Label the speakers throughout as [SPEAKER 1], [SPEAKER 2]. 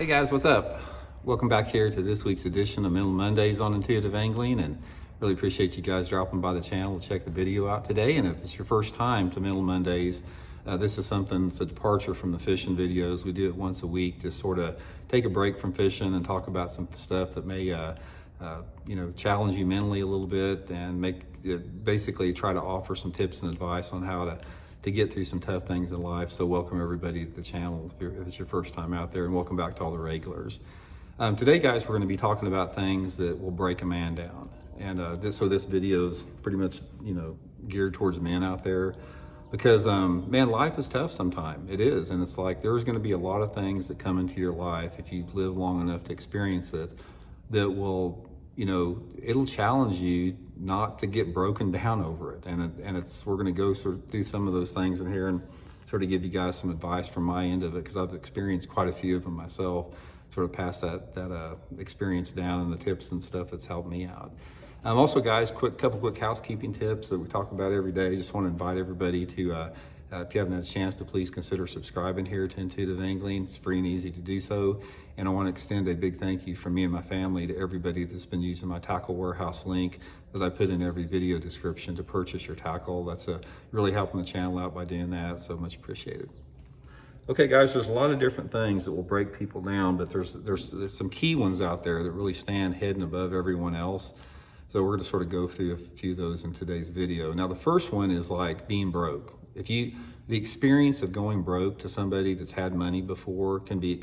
[SPEAKER 1] Hey guys, what's up? Welcome back here to this week's edition of Mental Mondays on Intuitive Angling, and really appreciate you guys dropping by the channel to check the video out today. And if it's your first time to Mental Mondays, this is something that's a departure from the fishing videos. We do it once a week to sort of take a break from fishing and talk about some stuff that may challenge you mentally a little bit, and basically try to offer some tips and advice on how to get through some tough things in life. So welcome everybody to the channel if it's your first time out there, and welcome back to all the regulars. Today, guys, we're going to be talking about things that will break a man down. And this video is pretty much, geared towards men out there, because man, life is tough sometimes. It is. And it's like, there's going to be a lot of things that come into your life, if you've lived long enough to experience it, that will, it'll challenge you not to get broken down over it. And we're going to go through some of those things in here and sort of give you guys some advice from my end of it, because I've experienced quite a few of them myself, sort of pass that experience down and the tips and stuff that's helped me out. Also, guys, couple quick housekeeping tips that we talk about every day. Just want to invite everybody to, if you haven't had a chance, to please consider subscribing here to Intuitive Angling. It's free and easy to do so. And I want to extend a big thank you from me and my family to everybody that's been using my tackle warehouse link that I put in every video description to purchase your tackle. That's really helping the channel out by doing that. So much appreciated. Okay, guys, there's a lot of different things that will break people down, but there's some key ones out there that really stand head and above everyone else. So we're going to sort of go through a few of those in today's video. Now, the first one is like being broke. The experience of going broke to somebody that's had money before can be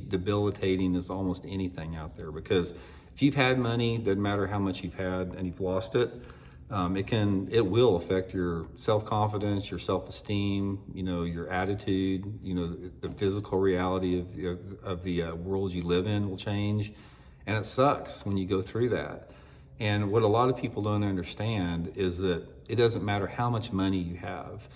[SPEAKER 1] debilitating as almost anything out there, because if you've had money, doesn't matter how much you've had, and you've lost it, it will affect your self-confidence, your self-esteem, your attitude, the physical reality of the world you live in will change. And it sucks when you go through that. And what a lot of people don't understand is that it doesn't matter how much money you have.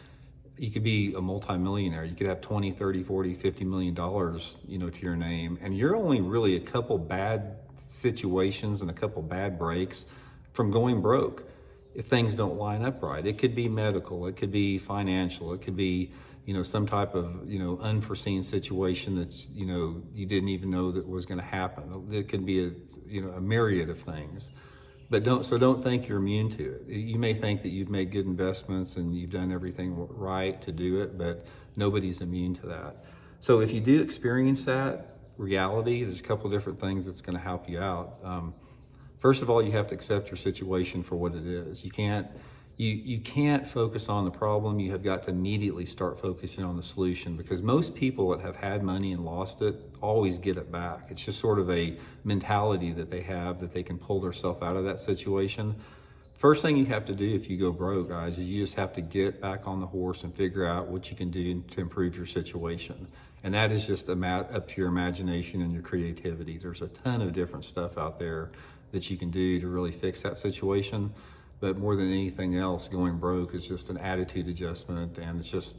[SPEAKER 1] You could be a multimillionaire. You could have 20, 30, 40, 50 million dollars, to your name. And you're only really a couple bad situations and a couple bad breaks from going broke if things don't line up right. It could be medical, it could be financial, it could be, some type of, unforeseen situation that, you didn't even know that was going to happen. It could be a myriad of things. But don't think you're immune to it. You may think that you've made good investments and you've done everything right to do it, but nobody's immune to that. So if you do experience that reality, there's a couple of different things that's going to help you out. First of all, you have to accept your situation for what it is. You can't focus on the problem. You have got to immediately start focusing on the solution, because most people that have had money and lost it always get it back. It's just sort of a mentality that they have, that they can pull themselves out of that situation. First thing you have to do if you go broke, guys, is you just have to get back on the horse and figure out what you can do to improve your situation. And that is just up to your imagination and your creativity. There's a ton of different stuff out there that you can do to really fix that situation. But more than anything else, going broke is just an attitude adjustment, and it's just,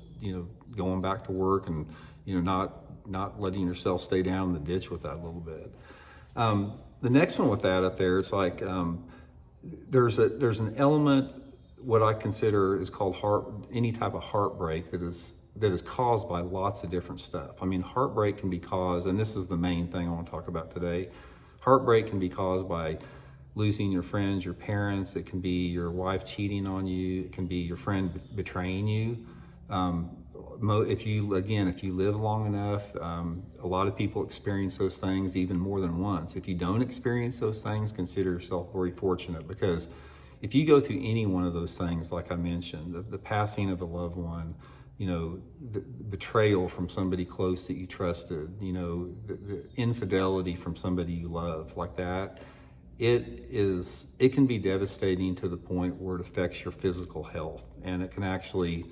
[SPEAKER 1] going back to work and, not letting yourself stay down in the ditch with that a little bit. The next one with that up there, it's like there's an element, what I consider is called any type of heartbreak that is caused by lots of different stuff. I mean, heartbreak can be caused, and this is the main thing I want to talk about today. Heartbreak can be caused by losing your friends, your parents. It can be your wife cheating on you. It can be your friend betraying you. If you live long enough, a lot of people experience those things even more than once. If you don't experience those things, consider yourself very fortunate, because if you go through any one of those things, like I mentioned, the passing of a loved one, the betrayal from somebody close that you trusted, the infidelity from somebody you love, like that, it can be devastating to the point where it affects your physical health, and it can actually,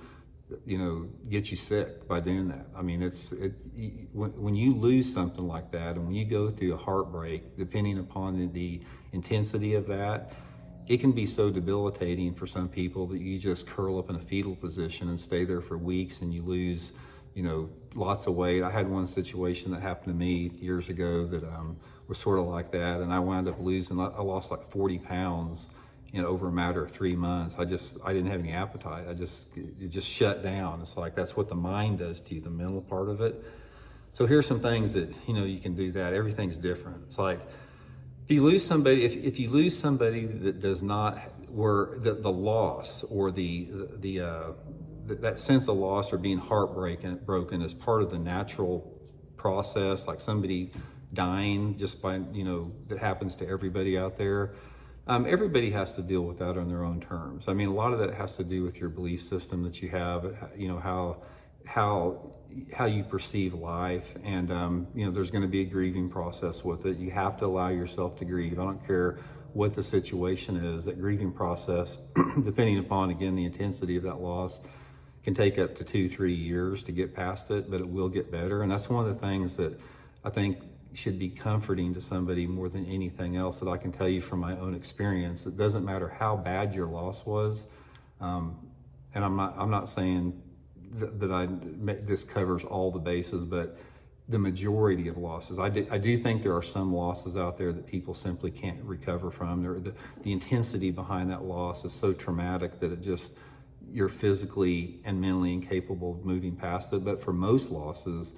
[SPEAKER 1] get you sick by doing that. I mean, when you lose something like that, and when you go through a heartbreak, depending upon the intensity of that, it can be so debilitating for some people that you just curl up in a fetal position and stay there for weeks, and you lose, lots of weight. I had one situation that happened to me years ago that was sort of like that, and I wound up I lost like 40 pounds, over a matter of 3 months. I didn't have any appetite. It just shut down. It's like, that's what the mind does to you, the mental part of it. So here's some things that, you can do that. Everything's different. It's like, if you lose somebody, if you lose somebody that does not, where the loss or that sense of loss or being broken is part of the natural process, like somebody dying just by, that happens to everybody out there. Everybody has to deal with that on their own terms. I mean, a lot of that has to do with your belief system that you have, how you perceive life, and there's going to be a grieving process with it. You have to allow yourself to grieve. I don't care what the situation is. That grieving process, depending upon, again, the intensity of that loss, can take up to 2-3 years to get past it, but it will get better. And that's one of the things that I think should be comforting to somebody more than anything else, that I can tell you from my own experience. It doesn't matter how bad your loss was, and I'm not saying that this covers all the bases, but the majority of losses, I do think there are some losses out there that people simply can't recover from. The intensity behind that loss is so traumatic that you're physically and mentally incapable of moving past it. But for most losses,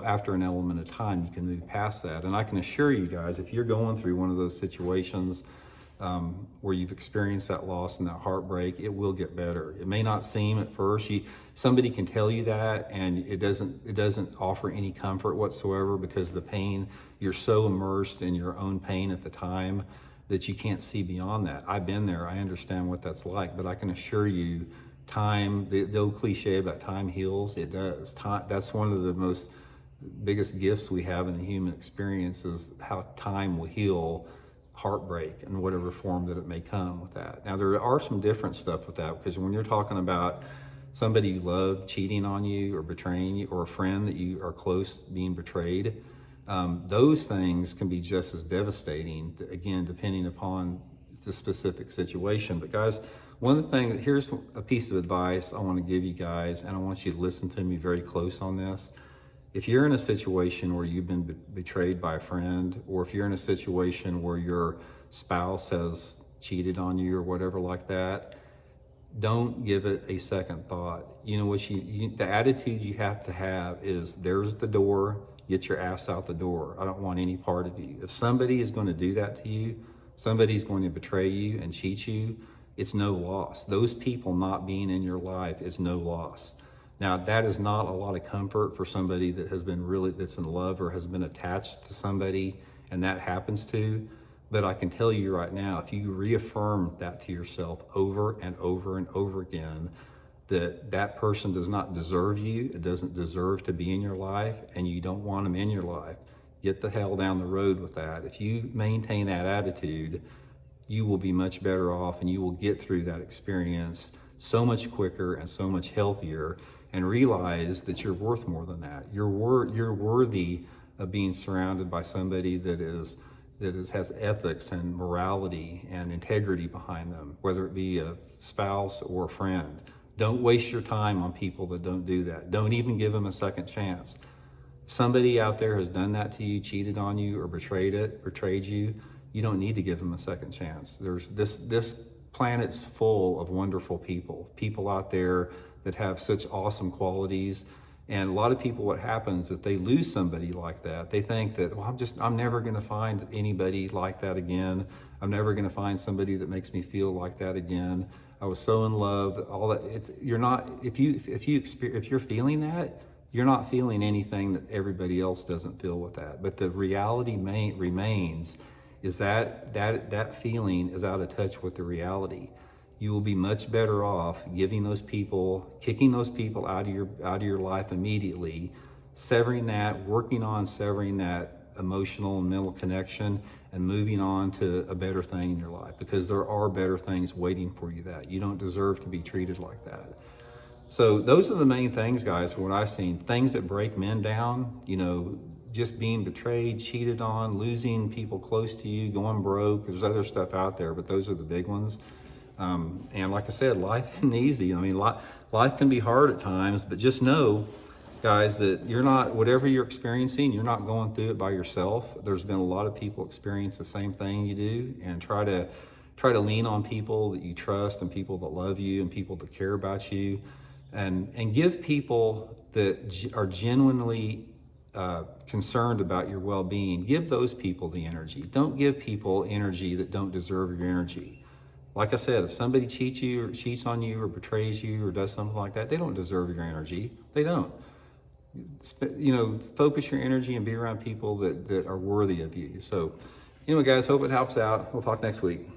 [SPEAKER 1] after an element of time, you can move past that. And I can assure you guys, if you're going through one of those situations where you've experienced that loss and that heartbreak, it will get better. It may not seem at first. Somebody can tell you that, and it doesn't offer any comfort whatsoever, because the pain, you're so immersed in your own pain at the time that you can't see beyond that. I've been there. I understand what that's like, but I can assure you, time, the old cliche about time heals, it does. That's one of the biggest gifts we have in the human experience, is how time will heal heartbreak in whatever form that it may come with that. Now, there are some different stuff with that, because when you're talking about somebody you love cheating on you or betraying you, or a friend that you are close being betrayed, those things can be just as devastating, again, depending upon the specific situation. But guys, here's a piece of advice I want to give you guys, and I want you to listen to me very close on this. If you're in a situation where you've been betrayed by a friend, or if you're in a situation where your spouse has cheated on you or whatever like that, don't give it a second thought. The attitude you have to have is, there's the door, get your ass out the door. I don't want any part of you. If somebody is going to do that to you, somebody's going to betray you and cheat you, it's no loss. Those people not being in your life is no loss. Now, that is not a lot of comfort for somebody that that's in love or has been attached to somebody and that happens to. But I can tell you right now, if you reaffirm that to yourself over and over and over again, that person does not deserve you, it doesn't deserve to be in your life, and you don't want them in your life, get the hell down the road with that. If you maintain that attitude, you will be much better off, and you will get through that experience so much quicker and so much healthier, and realize that you're worth more than that. You're worthy of being surrounded by somebody that has ethics and morality and integrity behind them, whether it be a spouse or a friend. Don't waste your time on people that don't do that. Don't even give them a second chance. If somebody out there has done that to you, cheated on you, or betrayed you, you don't need to give them a second chance. There's this planet's full of wonderful people out there that have such awesome qualities. And a lot of people, what happens if they lose somebody like that, they think that, well, I'm never going to find anybody like that again. I'm never going to find somebody that makes me feel like that again. I was so in love. All that. If you're feeling that, you're not feeling anything that everybody else doesn't feel with that. But the reality remains is that feeling is out of touch with the reality. You will be much better off kicking those people out of your life immediately, working on severing that emotional and mental connection, and moving on to a better thing in your life, because there are better things waiting for you. That you don't deserve to be treated like that. So those are the main things, guys, from what I've seen. Things that break men down, just being betrayed, cheated on, losing people close to you, going broke. There's other stuff out there, but those are the big ones. And like I said, life isn't easy. I mean, life can be hard at times, but just know, guys, that whatever you're experiencing, you're not going through it by yourself. There's been a lot of people experience the same thing you do, and try to lean on people that you trust, and people that love you, and people that care about you, and give people that are genuinely concerned about your well-being, give those people the energy. Don't give people energy that don't deserve your energy. Like I said, if somebody cheats on you or betrays you or does something like that, they don't deserve your energy. They don't. Focus your energy and be around people that are worthy of you. So anyway, guys, hope it helps out. We'll talk next week.